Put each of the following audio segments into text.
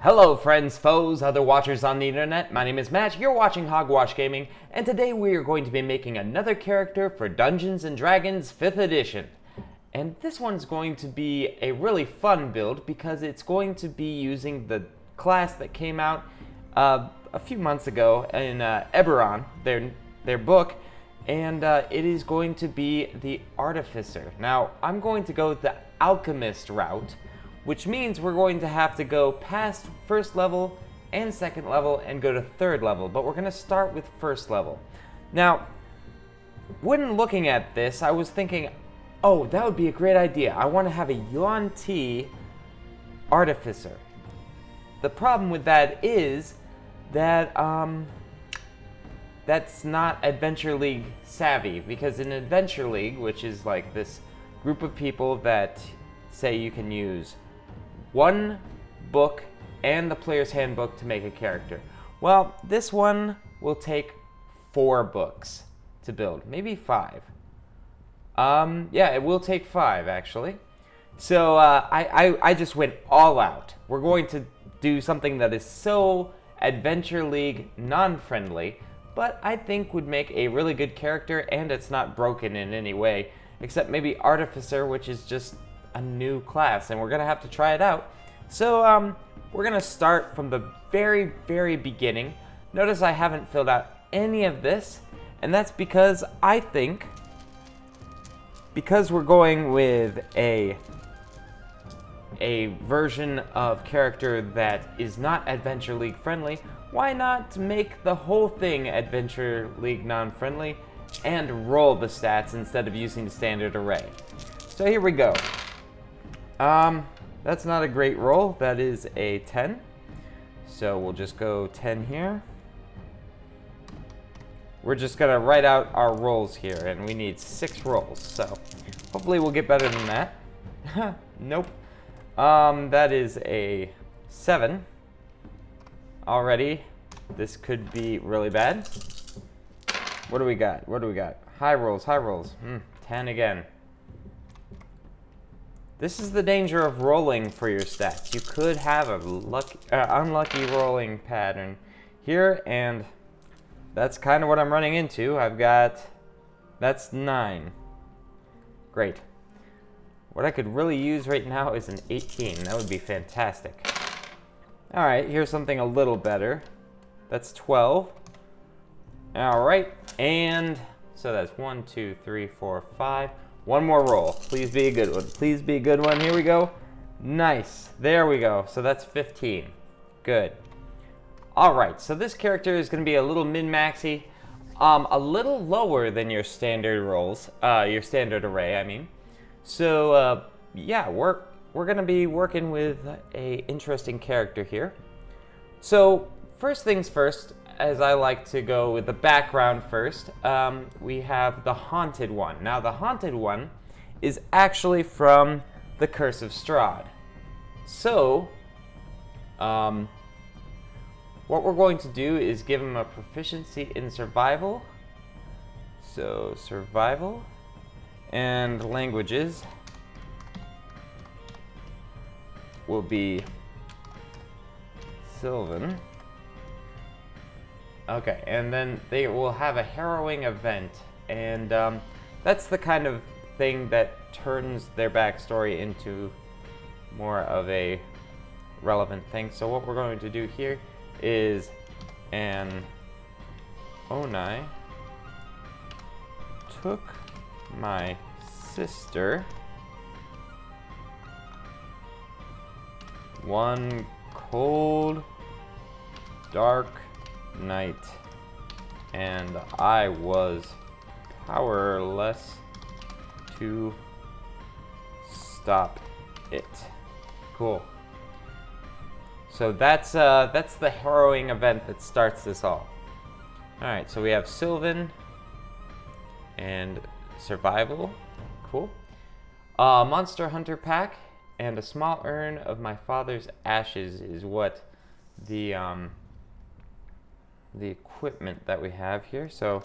Hello friends, foes, other watchers on the internet. My name is Matt, you're watching Hogwash Gaming, and today we are going to be making another character for Dungeons & Dragons 5th edition. And this one's going to be a really fun build because it's going to be using the class that came out a few months ago in Eberron, their book, and it is going to be the Artificer. Now, I'm going to go the Alchemist route, which means we're going to have to go past first level and second level and go to third level, but we're going to start with first level. Now, when looking at this, I was thinking, oh, that would be a great idea. I want to have a Yuan-ti Artificer. The problem with that is that that's not Adventure League savvy, because in Adventure League, which is like this group of people that say you can use one book and the player's handbook to make a character. Well, this one will take 4 books to build, maybe 5. Yeah, it will take 5 actually. So I just went all out. We're going to do something that is so Adventure League non-friendly, but I think would make a really good character, and it's not broken in any way, except maybe Artificer, which is just a new class, and we're gonna have to try it out. So we're gonna start from the very beginning. Notice I haven't filled out any of this, and that's because I think, because we're going with a version of character that is not Adventure League friendly, why not make the whole thing Adventure League non-friendly and roll the stats instead of using the standard array. So here we go. That's not a great roll. That is a 10. So we'll just go 10 here. We're just gonna write out our rolls here, and we need 6 rolls. So hopefully we'll get better than that. Nope. That is a 7. Already, this could be really bad. What do we got? What do we got? High rolls, high rolls. 10 again. This is the danger of rolling for your stats. You could have a unlucky rolling pattern here, and that's kind of what I'm running into. That's 9. Great. What I could really use right now is an 18. That would be fantastic. All right, here's something a little better. That's 12. All right, and so that's 1, 2, 3, 4, 5. One more roll. Please be a good one. Please be a good one. Here we go. Nice. There we go. So that's 15. Good. All right. So this character is going to be a little min-maxy, a little lower than your standard rolls, your standard array, I mean. So yeah, we're going to be working with a interesting character here. So first things first, as I like to go with the background first, we have the Haunted One. Now, the Haunted One is actually from the Curse of Strahd. So, what we're going to do is give him a proficiency in survival. So, survival and languages will be Sylvan. Okay, and then they will have a Harrowing Event, and that's the kind of thing that turns their backstory into more of a relevant thing. So what we're going to do here is an Onai took my sister one cold, dark night, and I was powerless to stop it. Cool. So that's the Harrowing Event that starts this all. All right, so we have Sylvan and survival. Cool. Monster Hunter pack and a small urn of my father's ashes is what the equipment that we have here. So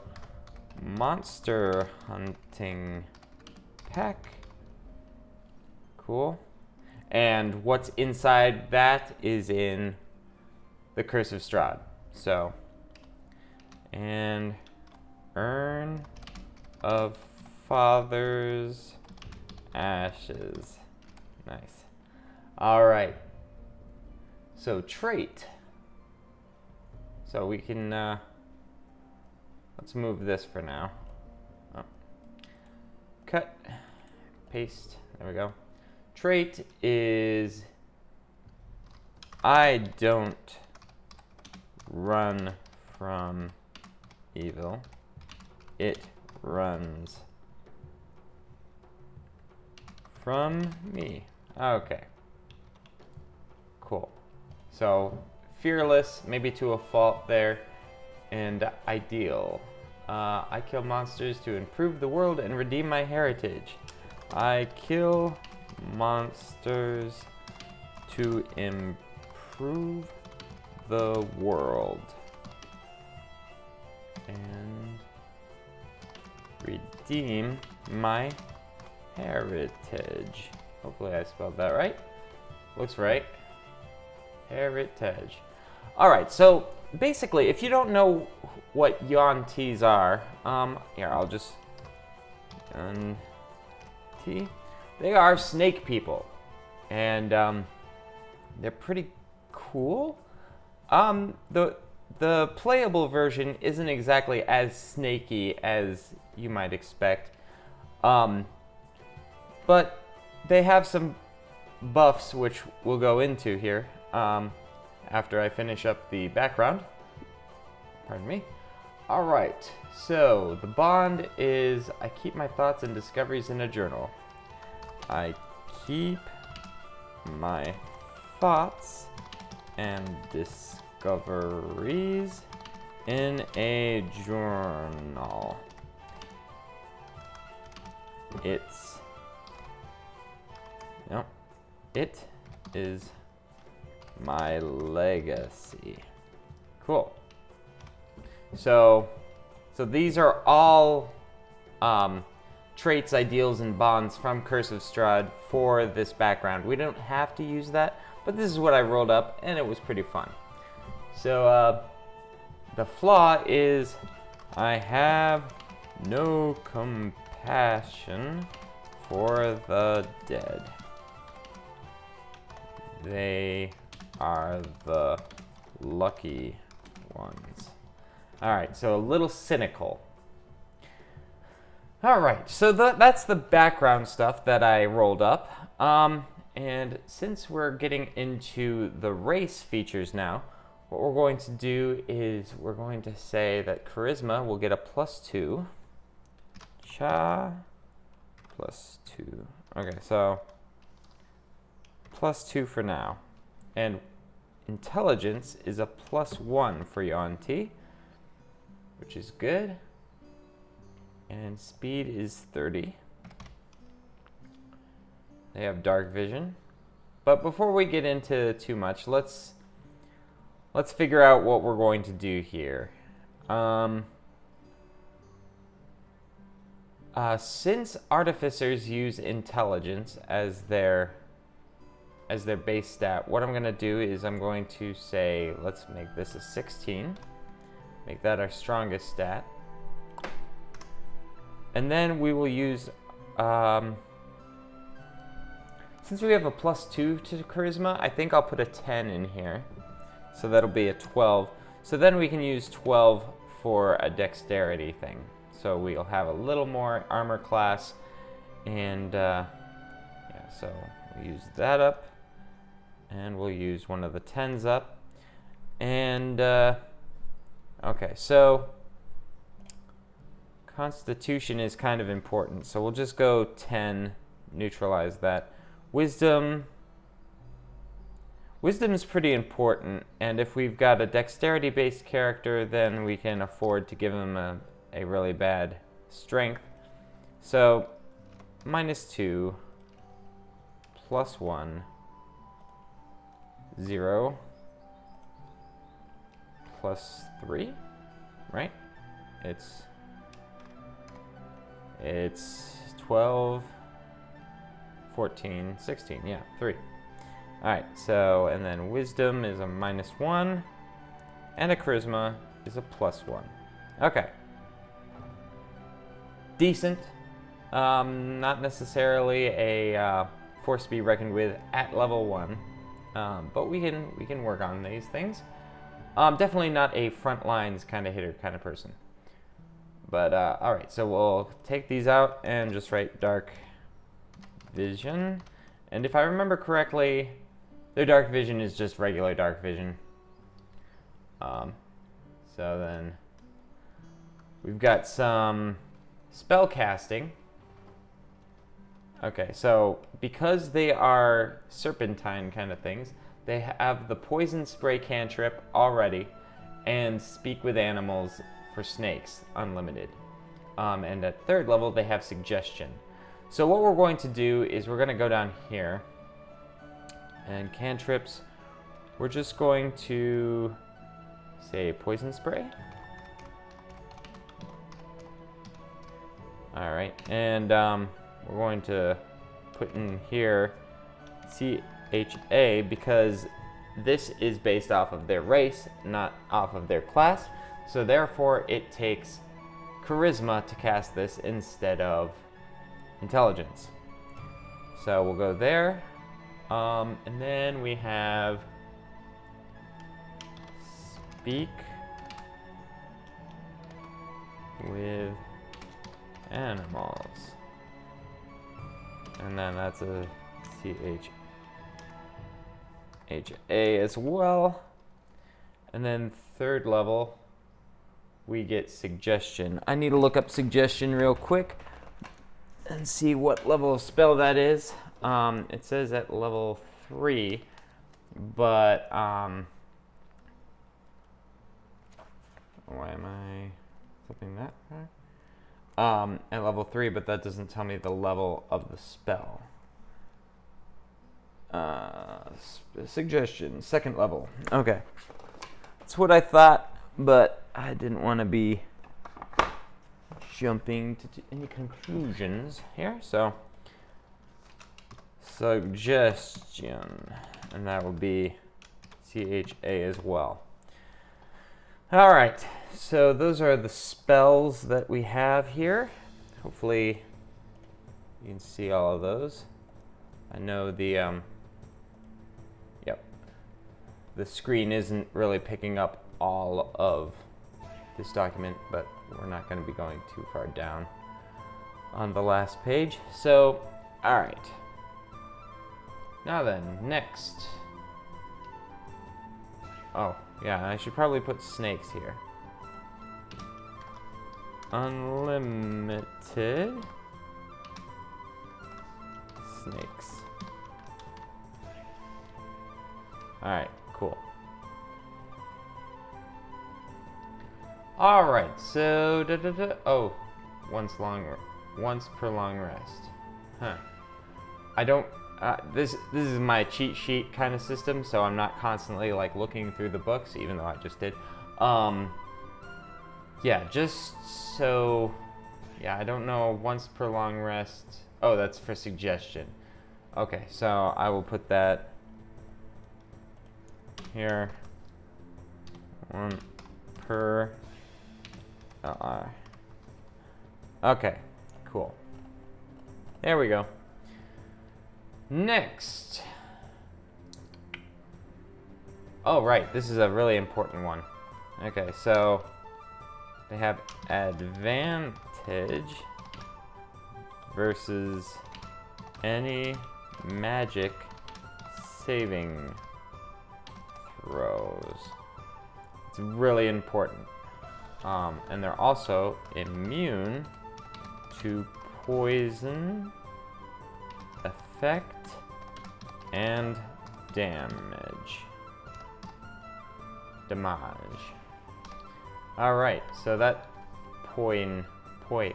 monster hunting pack. Cool. And what's inside that is in the Curse of Strahd. So, and Urn of Father's Ashes. Nice. All right. So trait. So we can, let's move this for now. Oh. Cut, paste, there we go. Trait is, I don't run from evil. It runs from me. Okay. Cool. So, fearless, maybe to a fault there, and ideal. I kill monsters to improve the world and redeem my heritage. I kill monsters to improve the world and redeem my heritage. Hopefully I spelled that right. Looks right. Heritage. Alright, so basically, if you don't know what Yuan-tis are, here, I'll just... Yuan-ti? They are snake people. And, they're pretty cool. The playable version isn't exactly as snaky as you might expect. But they have some buffs, which we'll go into here after I finish up the background. Pardon me. Alright, so the bond is I keep my thoughts and discoveries in a journal. I keep my thoughts and discoveries in a journal. It is my legacy. Cool. So these are all traits, ideals, and bonds from Curse of Strahd for this background. We don't have to use that, but this is what I rolled up, and it was pretty fun. So the flaw is I have no compassion for the dead. They are the lucky ones. Alright, so a little cynical. Alright, so that's the background stuff that I rolled up. And since we're getting into the race features now, what we're going to do is we're going to say that charisma will get a +2. Cha +2. Okay, so +2 for now. And intelligence is a +1 for Yuan-ti, which is good. And speed is 30. They have dark vision. But before we get into too much, let's figure out what we're going to do here. Since artificers use intelligence as their base stat, what I'm going to do is I'm going to say, let's make this a 16. Make that our strongest stat. And then we will use, since we have a +2 to charisma, I think I'll put a 10 in here. So that'll be a 12. So then we can use 12 for a dexterity thing. So we'll have a little more armor class. And yeah, so we'll use that up. And we'll use one of the 10s up. And, okay, so Constitution is kind of important. So we'll just go 10, neutralize that. Wisdom is pretty important, and if we've got a dexterity-based character, then we can afford to give him a really bad strength. So, -2, +1, 0, +3, right? It's 12, 14, 16, yeah, 3. Alright, so, and then wisdom is a -1. and a charisma is a +1. Okay. Decent. Not necessarily a force to be reckoned with at level 1, but we can work on these things. Definitely not a front lines kind of hitter kind of person. But all right, so we'll take these out and just write dark vision. And if I remember correctly, their dark vision is just regular dark vision. So then we've got some spell casting. Okay, so because they are serpentine kind of things, they have the poison spray cantrip already, and speak with animals for snakes, unlimited. And at 3rd level, they have suggestion. So what we're going to do is we're going to go down here, and cantrips, we're just going to say poison spray. All right, and we're going to put in here CHA because this is based off of their race, not off of their class. So therefore, it takes charisma to cast this instead of intelligence. So we'll go there, and then we have speak with animals, and then that's a CHA as well. And then 3rd level, we get suggestion. I need to look up suggestion real quick and see what level of spell that is. It says at level 3, but why am I flipping that? At level 3, but that doesn't tell me the level of the spell. Suggestion, 2nd level. Okay. That's what I thought, but I didn't want to be jumping to any conclusions here. So, suggestion, and that will be CHA as well. All right, so those are the spells that we have here. Hopefully you can see all of those. I know the the screen isn't really picking up all of this document, but we're not going to be going too far down on the last page. So, all right. Now then, next. Oh, yeah, I should probably put snakes here. Unlimited snakes. All right, cool. All right, so oh, once per long rest. Huh. I don't. This is my cheat sheet kind of system, so I'm not constantly like looking through the books, even though I just did. Yeah, just so. Yeah, I don't know. Once per long rest. Oh, that's for suggestion. Okay, so I will put that here. 1 per. Okay, cool. There we go. Next. Oh, right, this is a really important one. Okay, so they have advantage versus any magic saving throws. It's really important. And they're also immune to poison effect and damage. All right, so that poison /ed,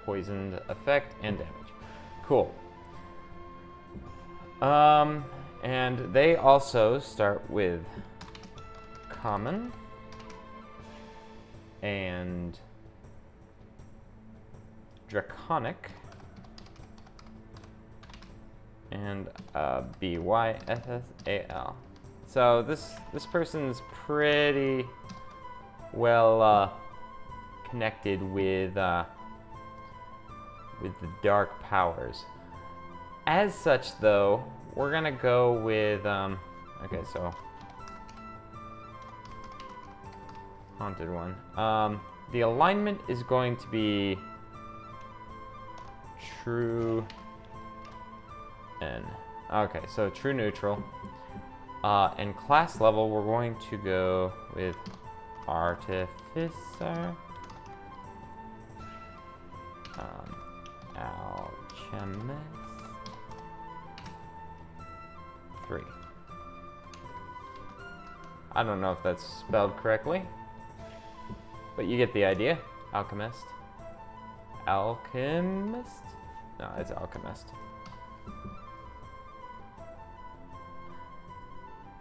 poisoned effect and damage. Cool. And they also start with common and draconic and BYSSAL. So this person's pretty well connected with the dark powers. As such, though, we're gonna go with okay, so haunted one. The alignment is going to be true N. Okay, so true neutral. And class level, we're going to go with Artificer. Alchemist. 3. I don't know if that's spelled correctly, but you get the idea. Alchemist. Alchemist? No, it's alchemist.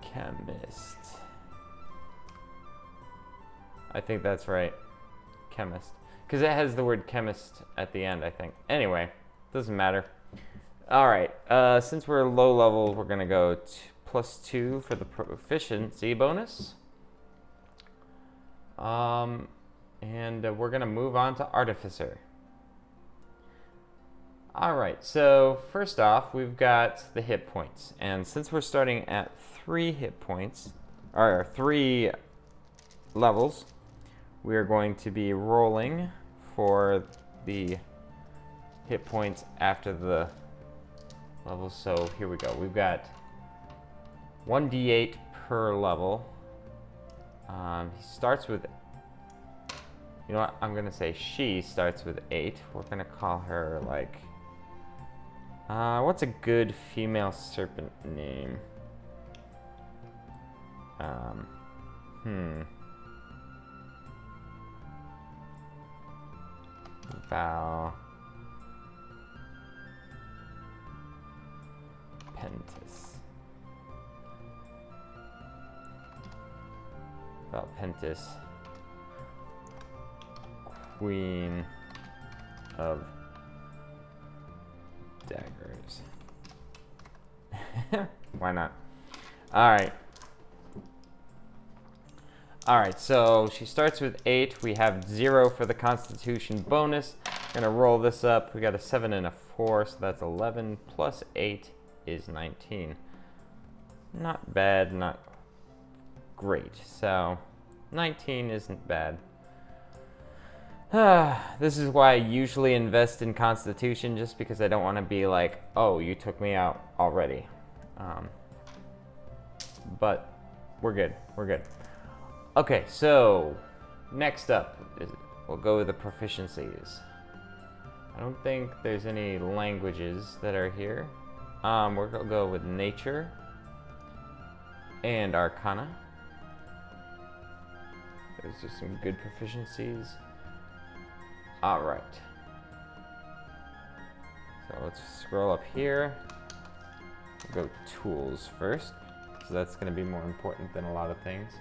Chemist. I think that's right. Chemist. Because it has the word chemist at the end, I think. Anyway, doesn't matter. Alright, since we're low level, we're going to go +2 for the proficiency bonus. And we're going to move on to Artificer. Alright, so first off, we've got the hit points. And since we're starting at 3 hit points, or 3 levels, we are going to be rolling for the hit points after the levels. So here we go. We've got 1d8 per level. He starts with, you know what, I'm going to say she starts with 8. We're going to call her like, what's a good female serpent name? Val Pentis. Val Pentis, Queen of Daggers. Why not? Alright. Alright, so she starts with 8. We have 0 for the Constitution bonus. We're going to roll this up. We got a 7 and a 4, so that's 11 plus 8 is 19. Not bad, not great. So 19 isn't bad. This is why I usually invest in Constitution, just because I don't want to be like, oh, you took me out already. But we're good. We're good. Okay, so next up, we'll go with the proficiencies. I don't think there's any languages that are here. We're going to go with nature and arcana. Those are some good proficiencies. All right. So let's scroll up here. We'll go tools first, so that's going to be more important than a lot of things.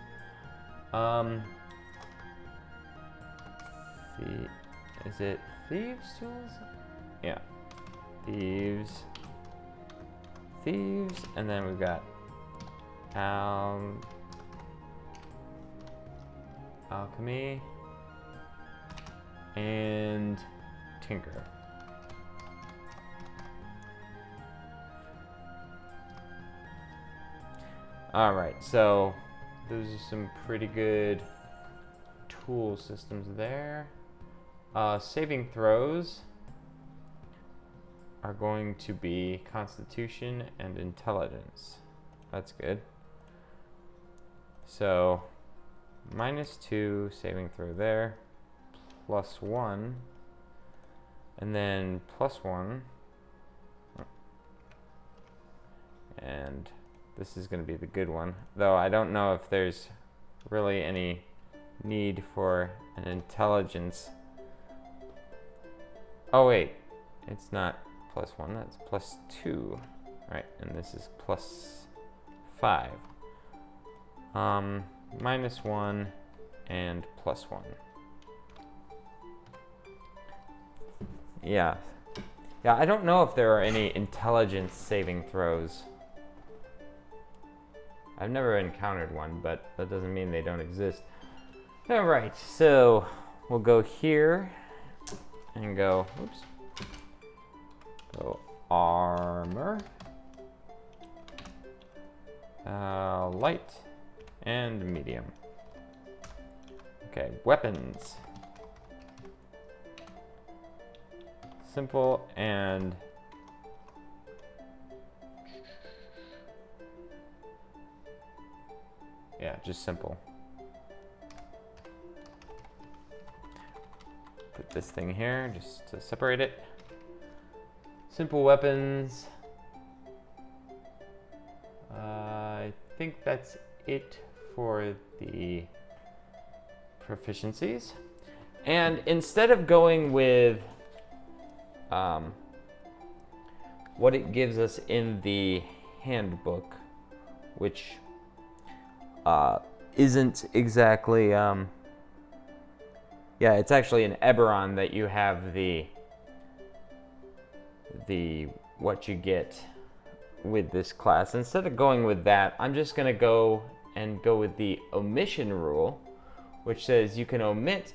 Is it thieves tools? Yeah, thieves, and then we've got alchemy and tinker. All right, so those are some pretty good tool systems there. Saving throws are going to be Constitution and Intelligence. That's good. So -2 saving throw there, +1, and then +1, and this is going to be the good one, though I don't know if there's really any need for an intelligence. Oh wait, it's not +1, that's +2, right? And this is +5. -1 and +1. Yeah, Yeah, I don't know if there are any intelligence saving throws. I've never encountered one, but that doesn't mean they don't exist. All right, so we'll go here and go, oops, go armor, light, and medium. Okay, weapons. Simple and yeah, just simple. Put this thing here just to separate it. Simple weapons. I think that's it for the proficiencies. And instead of going with what it gives us in the handbook, which isn't exactly, yeah, it's actually an Eberron that you have the what you get with this class. Instead of going with that, I'm just gonna go with the omission rule, which says you can omit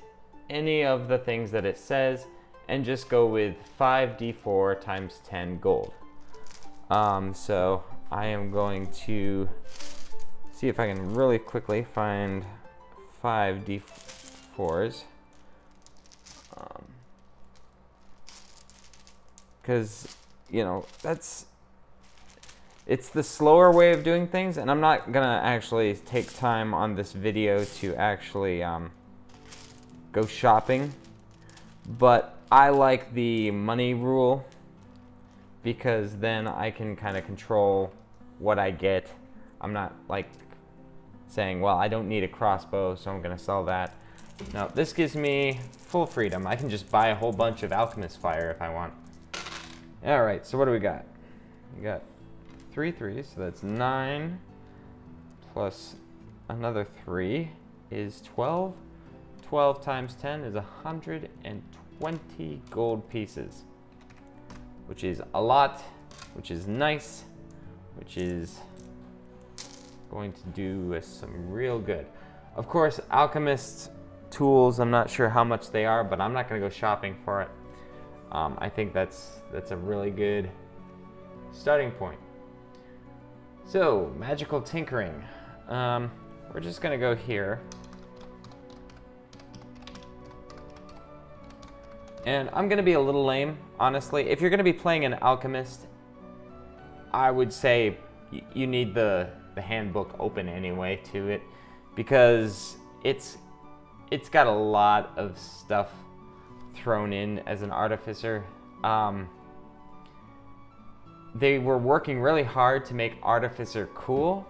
any of the things that it says and just go with 5d4 times 10 gold. So I am going to see if I can really quickly find 5d4s. Because, you know, it's the slower way of doing things, and I'm not gonna actually take time on this video to actually go shopping, but I like the money rule because then I can kind of control what I get. I'm not like saying, well, I don't need a crossbow, so I'm gonna sell that. No, this gives me full freedom. I can just buy a whole bunch of alchemist fire if I want. All right, so what do we got? We got 3 3s, so that's 9 plus another 3 is 12. 12 times 10 is 120 gold pieces, which is a lot, which is nice, which is going to do us some real good. Of course, alchemist tools, I'm not sure how much they are, but I'm not gonna go shopping for it. I think that's a really good starting point. So, magical tinkering. We're just gonna go here. And I'm gonna be a little lame, honestly. If you're gonna be playing an alchemist, I would say you need the handbook open anyway to it, because it's got a lot of stuff thrown in as an artificer. They were working really hard to make Artificer cool,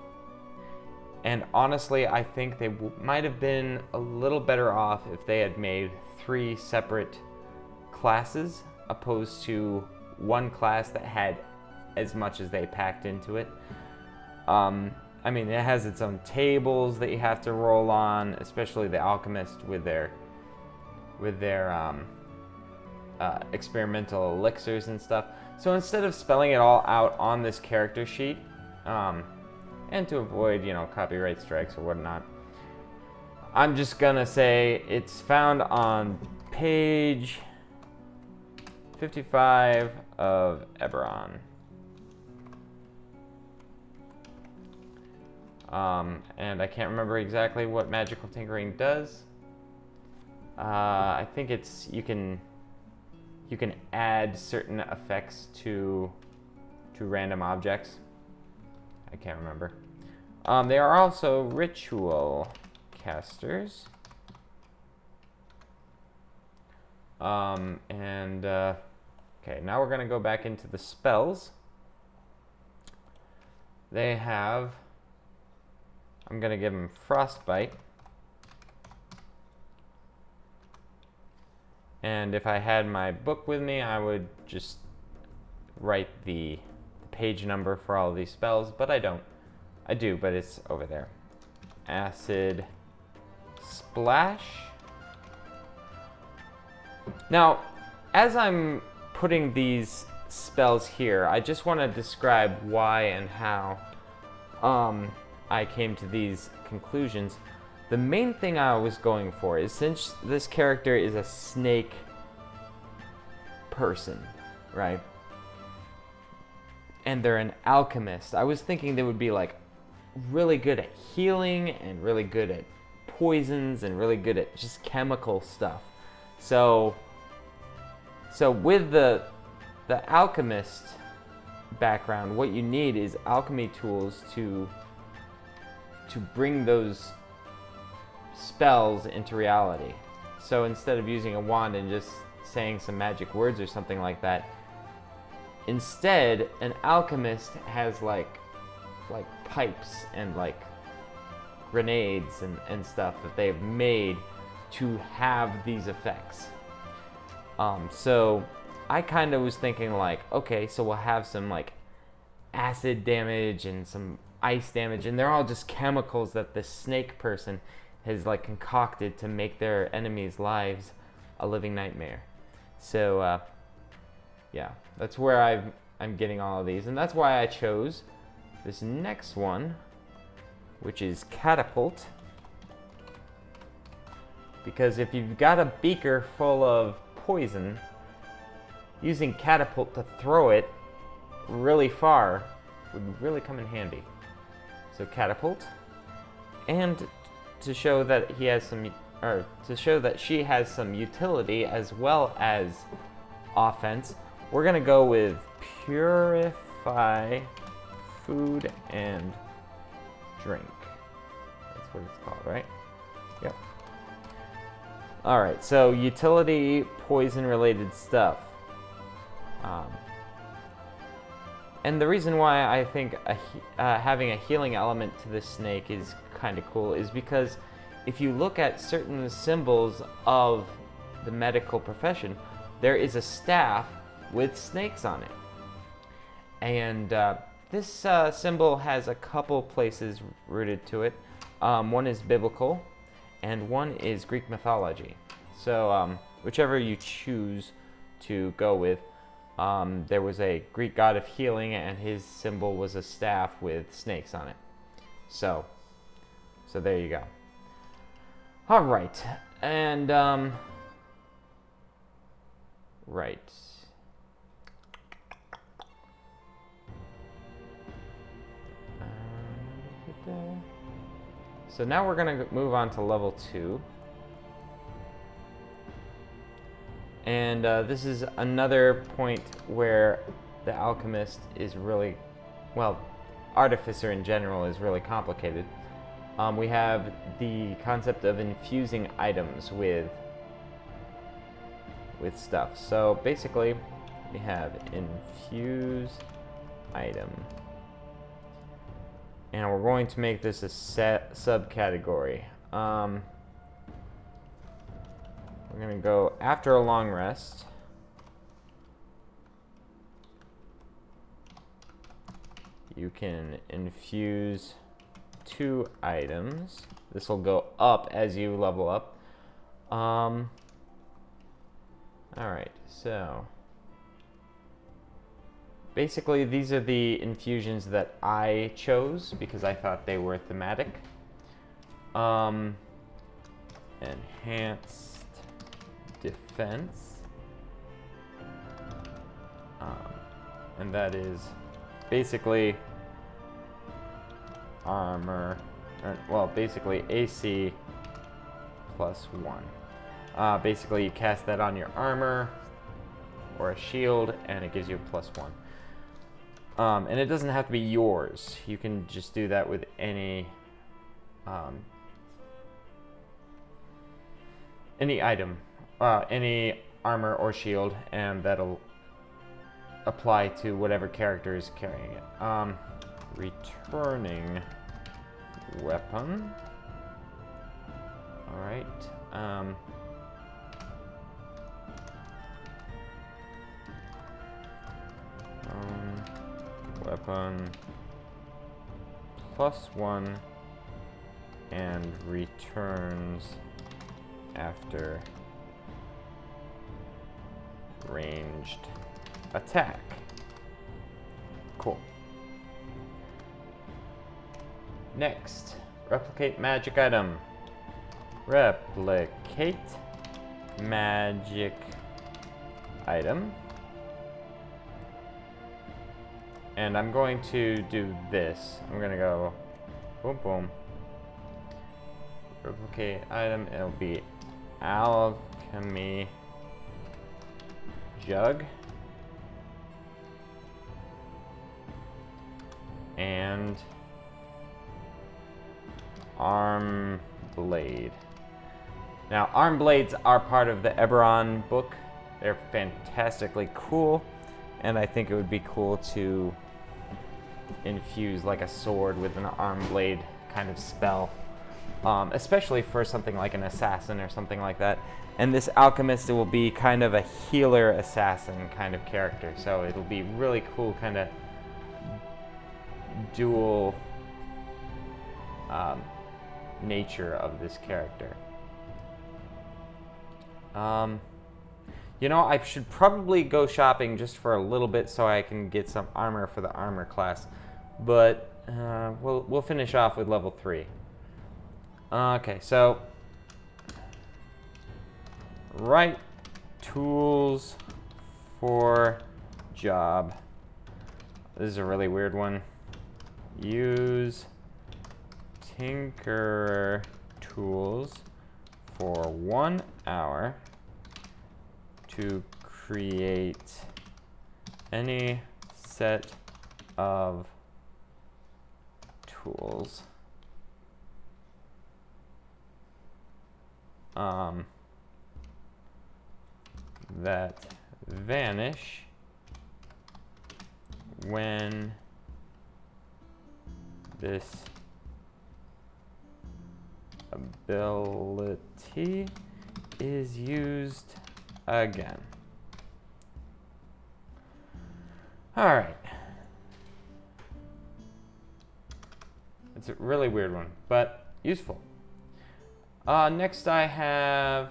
and honestly, I think they might have been a little better off if they had made 3 separate classes opposed to one class that had as much as they packed into it. I mean, it has its own tables that you have to roll on, especially the alchemist with their experimental elixirs and stuff. So instead of spelling it all out on this character sheet, and to avoid, you know, copyright strikes or whatnot, I'm just gonna say it's found on page 55 of Eberron. And I can't remember exactly what magical tinkering does. I think it's you can add certain effects to random objects. I can't remember. They are also ritual casters. Okay, now we're gonna go back into the spells. They have, I'm gonna give them frostbite. And if I had my book with me, I would just write the page number for all of these spells, but I don't. I do, but it's over there. Acid Splash. Now, as I'm putting these spells here. I just want to describe why and how I came to these conclusions. The main thing I was going for is, since this character is a snake person, right? And they're an alchemist, I was thinking they would be like really good at healing and really good at poisons and really good at just chemical stuff. So with the alchemist background, what you need is alchemy tools to bring those spells into reality. So instead of using a wand and just saying some magic words or something like that, instead an alchemist has like pipes and like grenades and stuff that they've made to have these effects. So I kind of was thinking like, okay, so we'll have some like acid damage and some ice damage, and they're all just chemicals that the snake person has like concocted to make their enemies' lives a living nightmare. So yeah, that's where I'm getting all of these, and that's why I chose this next one, which is Catapult. Because if you've got a beaker full of poison, using Catapult to throw it really far would really come in handy. So Catapult, and to show that he has some, or to show that she has some utility as well as offense, we're gonna go with Purify Food and Drink. That's what it's called, right? Yep. Alright, so utility, poison-related stuff. And the reason why I think having a healing element to this snake is kind of cool is because if you look at certain symbols of the medical profession, there is a staff with snakes on it. And this symbol has a couple places rooted to it. One is biblical, and one is Greek mythology. So whichever you choose to go with, there was a Greek god of healing, and his symbol was a staff with snakes on it. So there you go. All right, and right. So now we're gonna move on to level 2. And this is another point where the alchemist is really, well, artificer in general is really complicated. We have the concept of infusing items with stuff. So basically, we have infuse item. And we're going to make this a subcategory. We're going to go after a long rest. You can infuse 2 items. This will go up as you level up. Alright, so basically these are the infusions that I chose because I thought they were thematic. Enhanced defense, and that is basically armor, well, basically AC +1. Basically you cast that on your armor or a shield and it gives you a +1. And it doesn't have to be yours. You can just do that with any item, any armor or shield, and that'll apply to whatever character is carrying it. Returning weapon. All right. Weapon +1 and returns after ranged attack. Next, replicate magic item. Replicate magic item. And I'm going to do this. I'm going to go boom, boom. Replicate item. It'll be alchemy jug. And arm blade. Now, arm blades are part of the Eberron book. They're fantastically cool, and I think it would be cool to infuse like a sword with an arm blade kind of spell, especially for something like an assassin or something like that. And this alchemist will be kind of a healer assassin kind of character, so it'll be really cool, kind of dual nature of this character. You know, I should probably go shopping just for a little bit so I can get some armor for the armor class, but we'll finish off with level 3. Okay, so right tools for job. This is a really weird one. Use Tinkerer tools for 1 hour to create any set of tools that vanish when this ability is used again. All right. It's a really weird one, but useful. Next I have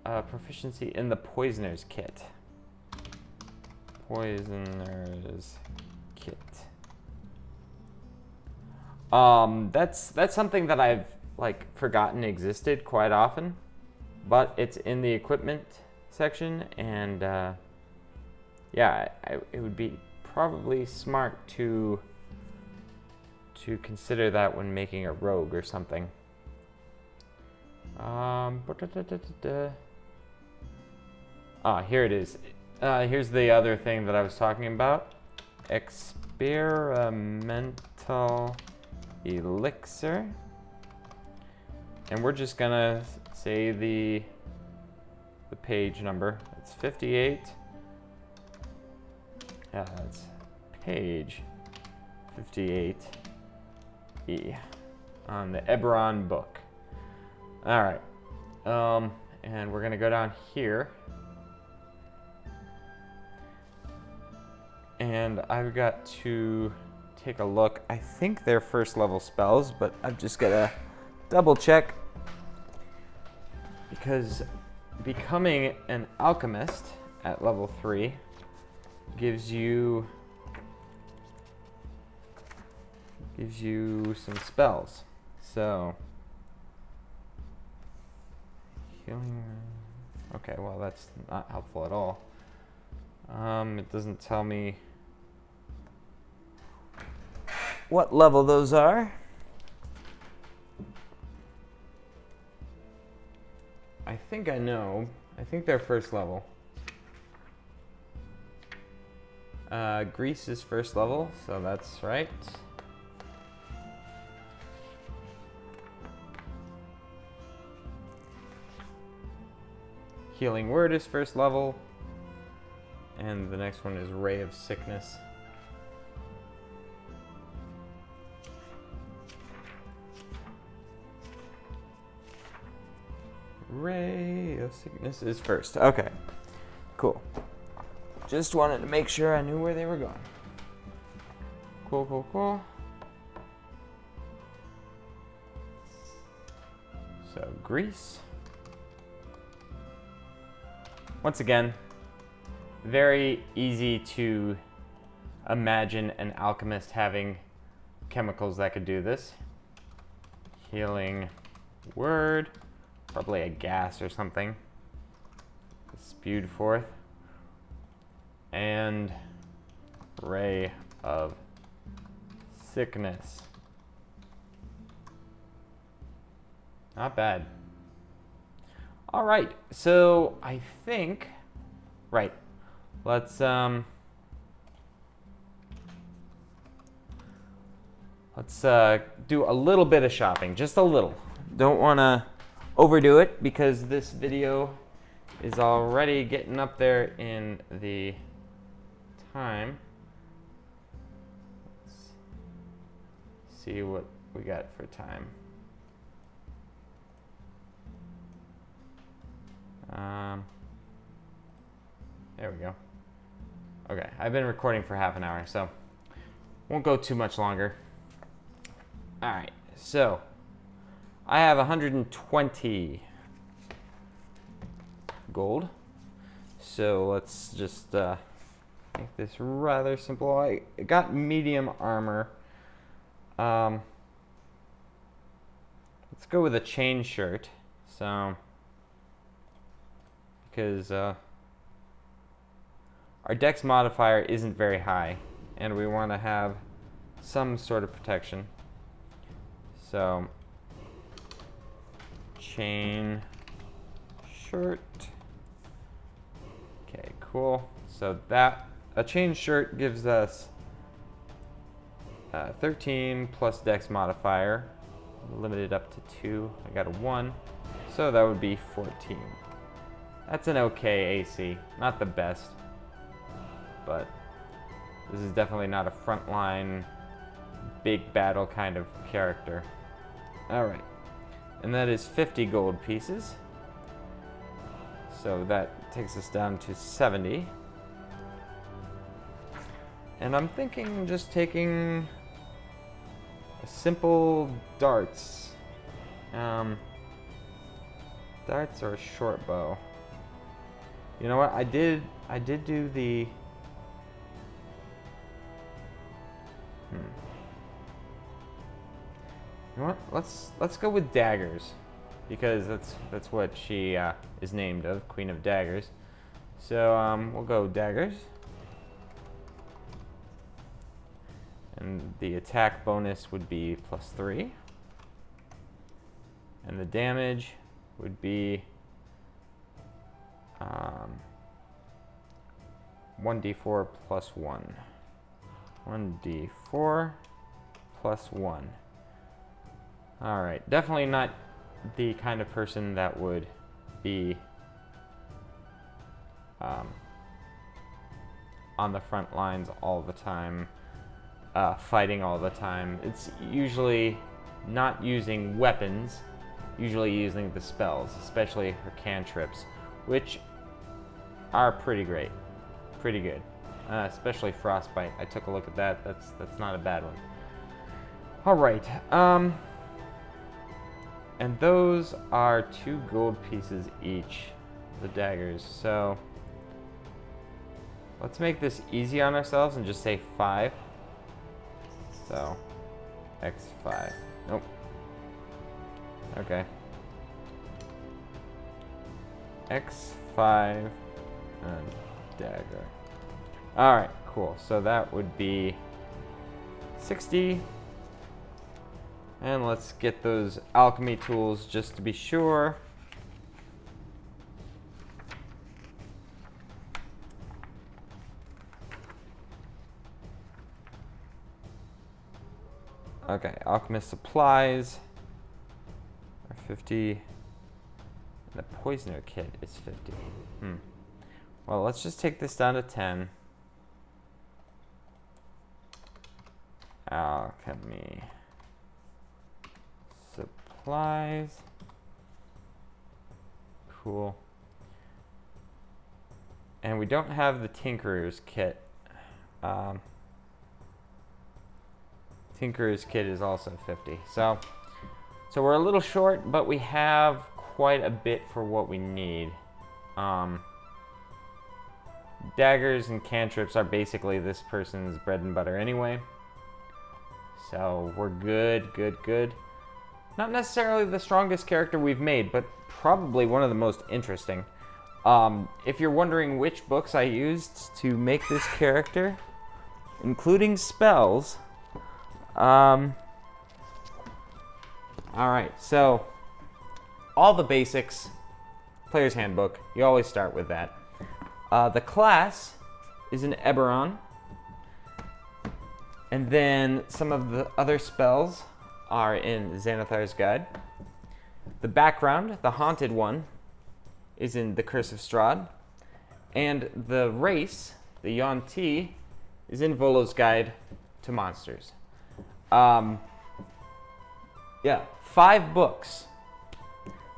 proficiency in the Poisoner's Kit. Poisoner's Kit. That's something that I've like forgotten existed quite often, but it's in the equipment section, and yeah, it would be probably smart to consider that when making a rogue or something. Here it is. Here's the other thing that I was talking about. Experimental elixir. And we're just gonna say the page number. It's 58. Yeah, it's page 58E on the Eberron book. All right, and we're gonna go down here, and I've got to take a look. I think they're first level spells, but I've just gotta double check, because becoming an alchemist at level 3 gives you some spells. So healing. Okay, well that's not helpful at all. It doesn't tell me what level those are. I think I know. I think they're first level. Grease is first level, so that's right. Healing Word is first level, and the next one is Ray of Sickness. Ray of Sickness is first. Okay, cool. Just wanted to make sure I knew where they were going. Cool, cool, cool. So, Grease. Once again, very easy to imagine an alchemist having chemicals that could do this. Healing word, probably a gas or something. Spewed forth. And ray of sickness. Not bad. All right, so I think, right, let's do a little bit of shopping, just a little. Don't want to overdo it because this video is already getting up there in the time. Let's see what we got for time. There we go. Okay, I've been recording for half an hour, so won't go too much longer. All right, so I have 120 gold. So let's just make this rather simple. I got medium armor. Let's go with a chain shirt. So, because our dex modifier isn't very high, and we want to have some sort of protection. So, chain shirt. Okay, cool. So that a chain shirt gives us 13 plus dex modifier, limited up to 2. I got a 1, so that would be 14. That's an okay AC, not the best, but this is definitely not a frontline, big battle kind of character. All right, and that is 50 gold pieces. So that takes us down to 70. And I'm thinking just taking a simple darts. Darts or a short bow. You know what? I did do the You know what? Let's go with daggers, because that's what she is named of, Queen of Daggers. So we'll go daggers. And the attack bonus would be +3. And the damage would be 1d4 plus 1. 1d4 plus 1. Alright, definitely not the kind of person that would be on the front lines all the time, fighting all the time. It's usually not using weapons, usually using the spells, especially her cantrips, which are pretty great, pretty good. Especially Frostbite. I took a look at that. That's not a bad one. All right. And those are 2 gold pieces each, the daggers. So let's make this easy on ourselves and just say 5. So x5. Nope. Okay. x5 and dagger. All right, cool. So that would be 60. And let's get those alchemy tools just to be sure. Okay, alchemist supplies are 50. And the poisoner kit is 50. Well, let's just take this down to 10. Alchemy supplies. Cool. And we don't have the Tinkerer's kit. Tinkerer's kit is also 50. So we're a little short, but we have quite a bit for what we need. Daggers and cantrips are basically this person's bread and butter anyway. So we're good, good, good. Not necessarily the strongest character we've made, but probably one of the most interesting. If you're wondering which books I used to make this character, including spells, alright, so all the basics, Player's Handbook, you always start with that. The class is an Eberron, and then some of the other spells are in Xanathar's Guide. The background, the haunted one, is in the Curse of Strahd, and the race, the Yuan-ti, is in Volo's Guide to Monsters. Yeah, 5 books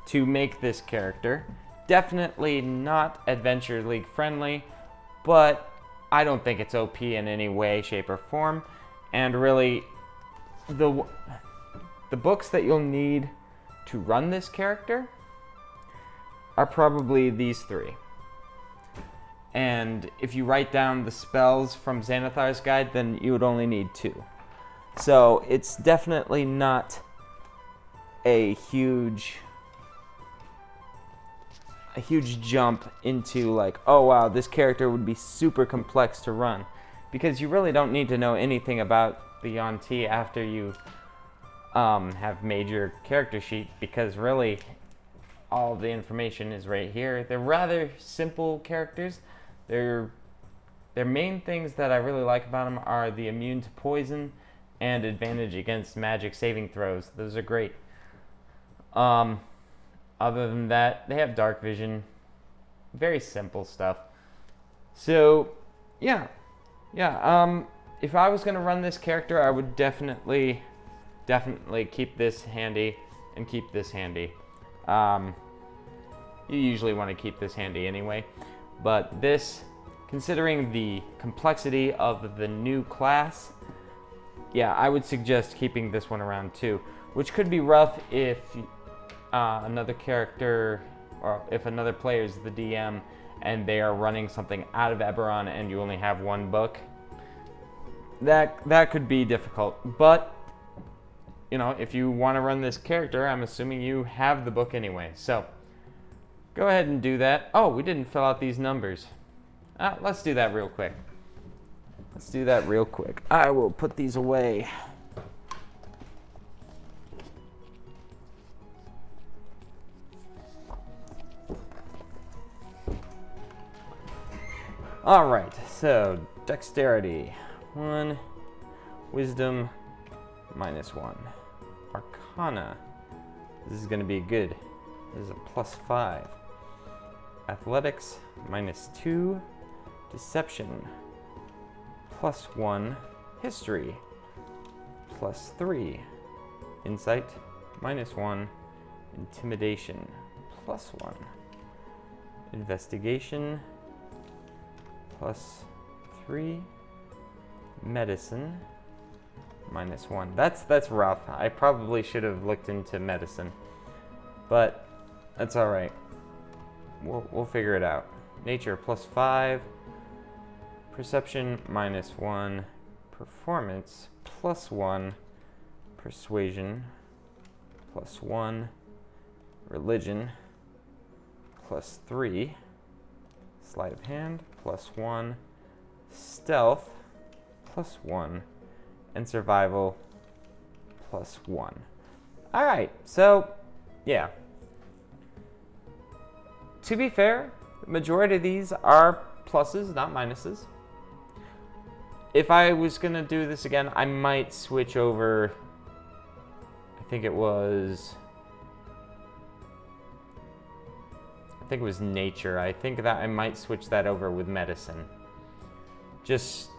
to make this character. Definitely not Adventure League friendly, but I don't think it's OP in any way, shape, or form. And really, the books that you'll need to run this character are probably these 3. And if you write down the spells from Xanathar's Guide, then you would only need 2. So it's definitely not a huge jump into like, oh wow, this character would be super complex to run, because you really don't need to know anything about the Yuan-ti after you have made your character sheet, because really all the information is right here. They're rather simple characters. Their main things that I really like about them are the immune to poison and advantage against magic saving throws. Those are great. Other than that, they have dark vision. Very simple stuff. So, yeah. If I was gonna run this character, I would definitely keep this handy and keep this handy. You usually want to keep this handy anyway, but this, considering the complexity of the new class, yeah, I would suggest keeping this one around too, which could be rough if another character, or if another player is the DM and they are running something out of Eberron and you only have 1 book. That could be difficult, but you know, if you want to run this character, I'm assuming you have the book anyway. So go ahead and do that. Oh, we didn't fill out these numbers. Let's do that real quick. I will put these away. All right, so dexterity, 1, wisdom, -1. Arcana, this is going to be good. This is a +5. Athletics, -2. Deception, +1. History, +3. Insight, -1. Intimidation, +1. Investigation, +3. Medicine, -1. That's rough. I probably should have looked into medicine, but that's all right. We'll figure it out. Nature, +5. Perception, -1. Performance, +1. Persuasion, +1. Religion, +3. Sleight of hand, +1. Stealth, +1. And survival, +1. All right, so yeah. To be fair, the majority of these are pluses, not minuses. If I was gonna do this again, I might switch over. I think it was nature. I think that I might switch that over with medicine. Just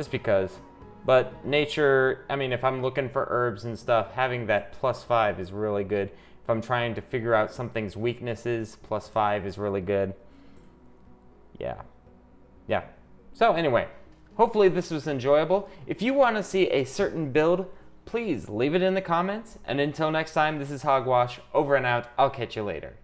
because. But nature, I mean, if I'm looking for herbs and stuff, having that +5 is really good. If I'm trying to figure out something's weaknesses, +5 is really good. Yeah. So anyway, hopefully this was enjoyable. If you want to see a certain build, please leave it in the comments. And until next time, this is Hogwash, over and out. I'll catch you later.